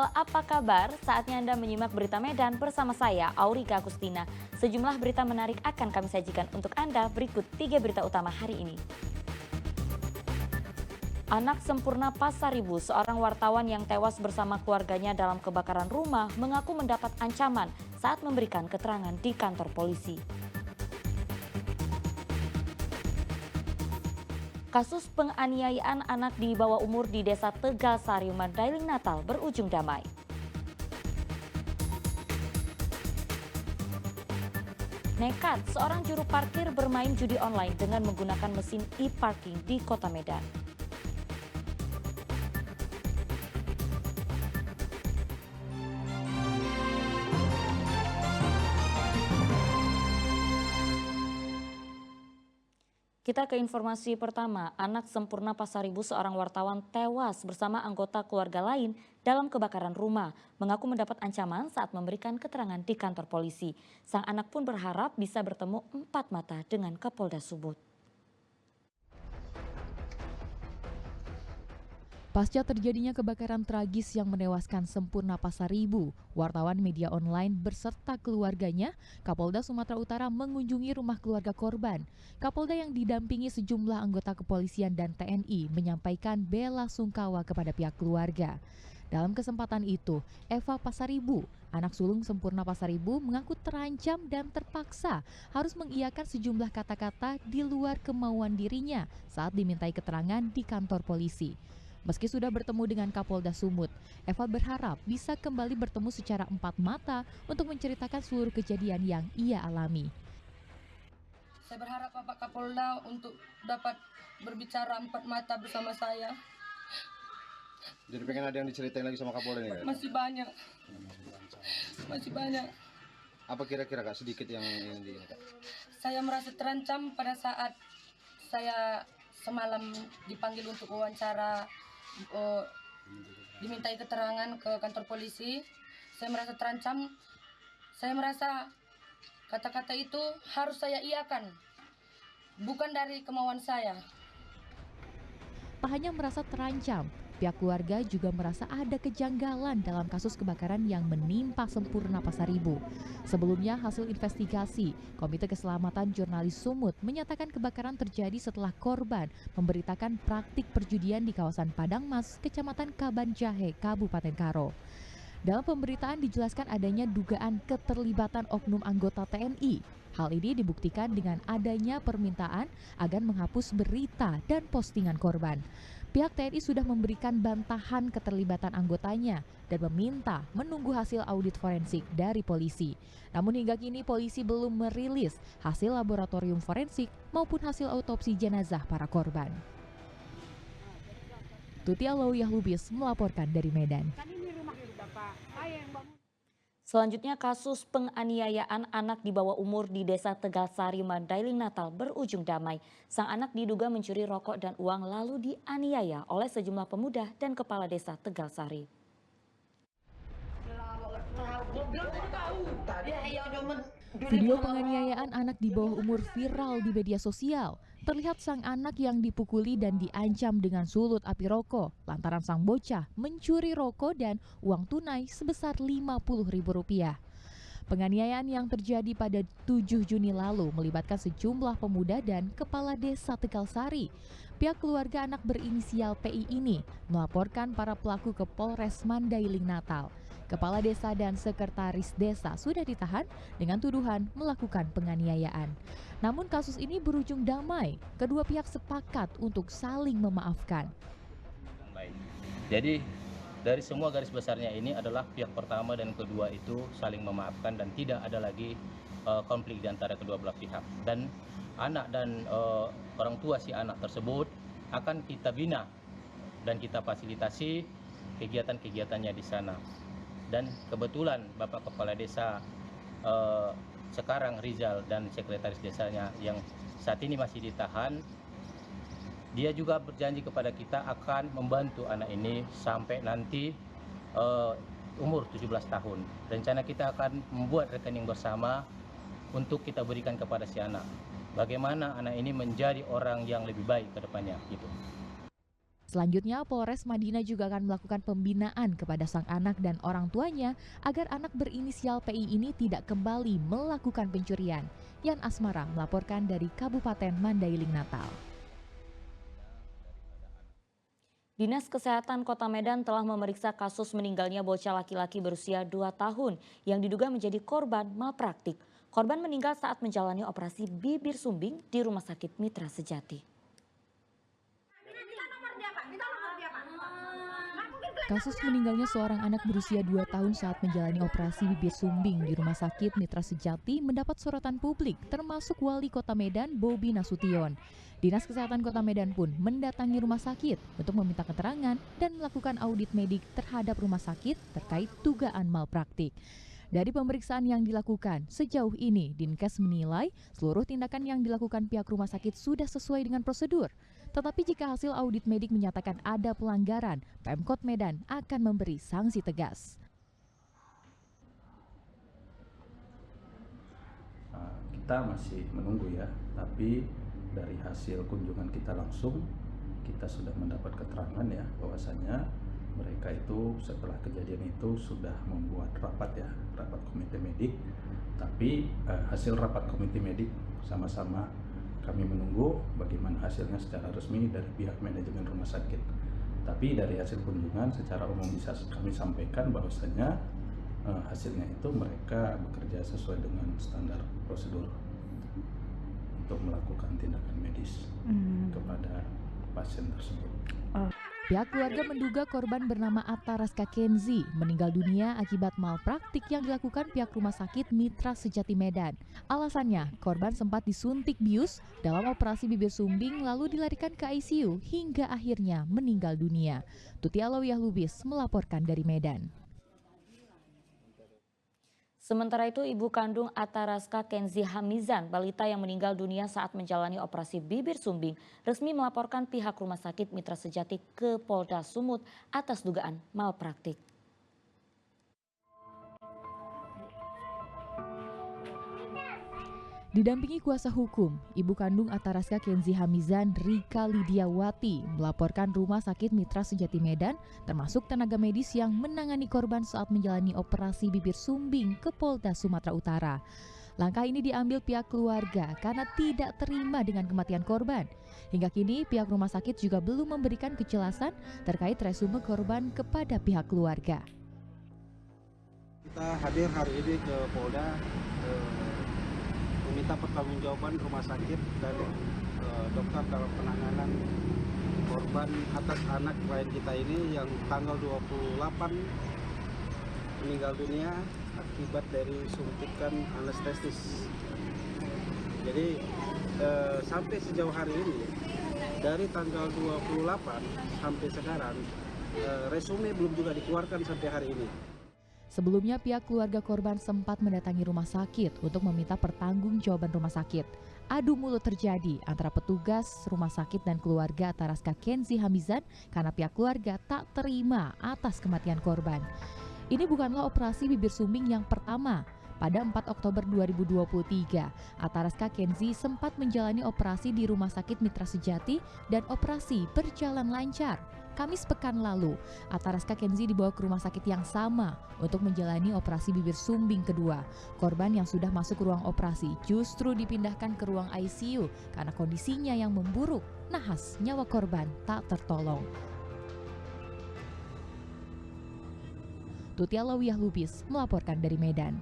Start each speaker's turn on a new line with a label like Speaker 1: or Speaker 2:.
Speaker 1: Halo, apa kabar? Saatnya Anda menyimak berita Medan bersama saya, Aurika Agustina. Sejumlah berita menarik akan kami sajikan untuk Anda. Berikut 3 berita utama hari ini. Anak sempurna Pasaribu, seorang wartawan yang tewas bersama keluarganya dalam kebakaran rumah, mengaku mendapat ancaman saat memberikan keterangan di kantor polisi. Kasus penganiayaan anak di bawah umur di Desa Tegalsari, Mandailing Natal berujung damai. Nekat, seorang juru parkir bermain judi online dengan menggunakan mesin e-parking di Kota Medan. Kita ke informasi pertama, anak sempurna Pasaribu seorang wartawan tewas bersama anggota keluarga lain dalam kebakaran rumah. Mengaku mendapat ancaman saat memberikan keterangan di kantor polisi. Sang anak pun berharap bisa bertemu empat mata dengan Kapolda Sumut.
Speaker 2: Pasca terjadinya kebakaran tragis yang menewaskan Sempurna Pasaribu, wartawan media online beserta keluarganya, Kapolda Sumatera Utara mengunjungi rumah keluarga korban. Kapolda yang didampingi sejumlah anggota kepolisian dan TNI menyampaikan bela sungkawa kepada pihak keluarga. Dalam kesempatan itu, Eva Pasaribu, anak sulung Sempurna Pasaribu, mengaku terancam dan terpaksa harus mengiyakan sejumlah kata-kata di luar kemauan dirinya saat dimintai keterangan di kantor polisi. Meski sudah bertemu dengan Kapolda Sumut, Eva berharap bisa kembali bertemu secara empat mata untuk menceritakan seluruh kejadian yang ia alami.
Speaker 3: Saya berharap Bapak Kapolda untuk dapat berbicara empat mata bersama saya.
Speaker 4: Jadi pengen ada yang diceritain lagi sama Kapolda nih?
Speaker 3: Masih banyak. Masih banyak.
Speaker 4: Apa kira-kira Kak sedikit yang ini Kak?
Speaker 3: Saya merasa terancam pada saat saya semalam dipanggil untuk wawancara, dimintai keterangan ke kantor polisi. Saya merasa terancam. Saya merasa kata-kata itu harus saya iakan, bukan dari kemauan saya.
Speaker 2: Tak hanya merasa terancam, pihak keluarga juga merasa ada kejanggalan dalam kasus kebakaran yang menimpa Sempurna Pasaribu. Sebelumnya, hasil investigasi Komite Keselamatan Jurnalis Sumut menyatakan kebakaran terjadi setelah korban memberitakan praktik perjudian di kawasan Padangmas, Kecamatan Kabanjahe, Kabupaten Karo. Dalam pemberitaan dijelaskan adanya dugaan keterlibatan oknum anggota TNI. Hal ini dibuktikan dengan adanya permintaan agar menghapus berita dan postingan korban. Pihak TNI sudah memberikan bantahan keterlibatan anggotanya dan meminta menunggu hasil audit forensik dari polisi. Namun hingga kini polisi belum merilis hasil laboratorium forensik maupun hasil autopsi jenazah para korban. Tutia Lauyah Lubis melaporkan dari Medan.
Speaker 1: Selanjutnya, kasus penganiayaan anak di bawah umur di Desa Tegalsari, Mandailing Natal berujung damai. Sang anak diduga mencuri rokok dan uang lalu dianiaya oleh sejumlah pemuda dan kepala desa Tegalsari.
Speaker 2: Video penganiayaan anak di bawah umur viral di media sosial. Terlihat sang anak yang dipukuli dan diancam dengan sulut api rokok lantaran sang bocah mencuri rokok dan uang tunai sebesar Rp50.000. Penganiayaan yang terjadi pada 7 Juni lalu melibatkan sejumlah pemuda dan kepala desa Tegalsari. Pihak keluarga anak berinisial PI ini melaporkan para pelaku ke Polres Mandailing Natal. Kepala desa dan sekretaris desa sudah ditahan dengan tuduhan melakukan penganiayaan. Namun kasus ini berujung damai. Kedua pihak sepakat untuk saling memaafkan.
Speaker 5: Baik. Jadi dari semua garis besarnya ini adalah pihak pertama dan kedua itu saling memaafkan dan tidak ada lagi konflik di antara kedua belah pihak. Dan anak dan orang tua si anak tersebut akan kita bina dan kita fasilitasi kegiatan-kegiatannya di sana. Dan kebetulan Bapak Kepala Desa sekarang Rizal dan sekretaris desanya yang saat ini masih ditahan, dia juga berjanji kepada kita akan membantu anak ini sampai nanti umur 17 tahun. Rencana kita akan membuat rekening bersama untuk kita berikan kepada si anak. Bagaimana anak ini menjadi orang yang lebih baik ke depannya gitu.
Speaker 2: Selanjutnya, Polres Madinah juga akan melakukan pembinaan kepada sang anak dan orang tuanya agar anak berinisial PI ini tidak kembali melakukan pencurian. Yan Asmara melaporkan dari Kabupaten Mandailing, Natal.
Speaker 1: Dinas Kesehatan Kota Medan telah memeriksa kasus meninggalnya bocah laki-laki berusia 2 tahun yang diduga menjadi korban malpraktik. Korban meninggal saat menjalani operasi bibir sumbing di Rumah Sakit Mitra Sejati.
Speaker 2: Kasus meninggalnya seorang anak berusia 2 tahun saat menjalani operasi bibir sumbing di Rumah Sakit Mitra Sejati mendapat sorotan publik, termasuk Wali Kota Medan, Bobi Nasution. Dinas Kesehatan Kota Medan pun mendatangi rumah sakit untuk meminta keterangan dan melakukan audit medik terhadap rumah sakit terkait dugaan malpraktik. Dari pemeriksaan yang dilakukan, sejauh ini Dinkes menilai seluruh tindakan yang dilakukan pihak rumah sakit sudah sesuai dengan prosedur. Tetapi jika hasil audit medik menyatakan ada pelanggaran, Pemkot Medan akan memberi sanksi tegas.
Speaker 6: Kita masih menunggu ya, tapi dari hasil kunjungan kita langsung, kita sudah mendapat keterangan ya bahwasanya mereka itu setelah kejadian itu sudah membuat rapat ya, rapat komite medik. Tapi hasil rapat komite medik sama-sama kami menunggu bagaimana hasilnya secara resmi dari pihak manajemen rumah sakit. Tapi dari hasil kunjungan secara umum bisa kami sampaikan bahwasanya hasilnya itu mereka bekerja sesuai dengan standar prosedur untuk melakukan tindakan medis kepada pasien tersebut.
Speaker 2: Pihak keluarga menduga korban bernama Atta Raska Kenzi meninggal dunia akibat malpraktik yang dilakukan pihak Rumah Sakit Mitra Sejati Medan. Alasannya, korban sempat disuntik bius dalam operasi bibir sumbing lalu dilarikan ke ICU hingga akhirnya meninggal dunia. Tuti Alawiyah Lubis melaporkan dari Medan.
Speaker 1: Sementara itu, ibu kandung Atta Raska Kenzi Hamizan, balita yang meninggal dunia saat menjalani operasi bibir sumbing, resmi melaporkan pihak Rumah Sakit Mitra Sejati ke Polda Sumut atas dugaan malpraktik.
Speaker 2: Didampingi kuasa hukum, ibu kandung Atta Raska Kenzi Hamizan, Rika Lidiawati, melaporkan Rumah Sakit Mitra Sejati Medan, termasuk tenaga medis yang menangani korban saat menjalani operasi bibir sumbing ke Polda Sumatera Utara. Langkah ini diambil pihak keluarga karena tidak terima dengan kematian korban. Hingga kini pihak rumah sakit juga belum memberikan kejelasan terkait resume korban kepada pihak keluarga.
Speaker 7: Kita hadir hari ini ke Polda meminta pertanggungjawaban rumah sakit dan dokter dalam penanganan korban atas anak klien kita ini yang tanggal 28 meninggal dunia akibat dari suntikan anestesis. Jadi sampai sejauh hari ini dari tanggal 28 sampai sekarang resume belum juga dikeluarkan sampai hari ini.
Speaker 2: Sebelumnya pihak keluarga korban sempat mendatangi rumah sakit untuk meminta pertanggungjawaban rumah sakit. Adu mulut terjadi antara petugas rumah sakit dan keluarga Atta Raska Kenzi Hamizan karena pihak keluarga tak terima atas kematian korban. Ini bukanlah operasi bibir sumbing yang pertama. Pada 4 Oktober 2023, Atta Raska Kenzi sempat menjalani operasi di Rumah Sakit Mitra Sejati dan operasi berjalan lancar. Kamis pekan lalu, Atta Raska Kenzi dibawa ke rumah sakit yang sama untuk menjalani operasi bibir sumbing kedua. Korban yang sudah masuk ke ruang operasi justru dipindahkan ke ruang ICU karena kondisinya yang memburuk. Nahas nyawa korban tak tertolong. Tuti Alawiyah Lubis melaporkan dari Medan.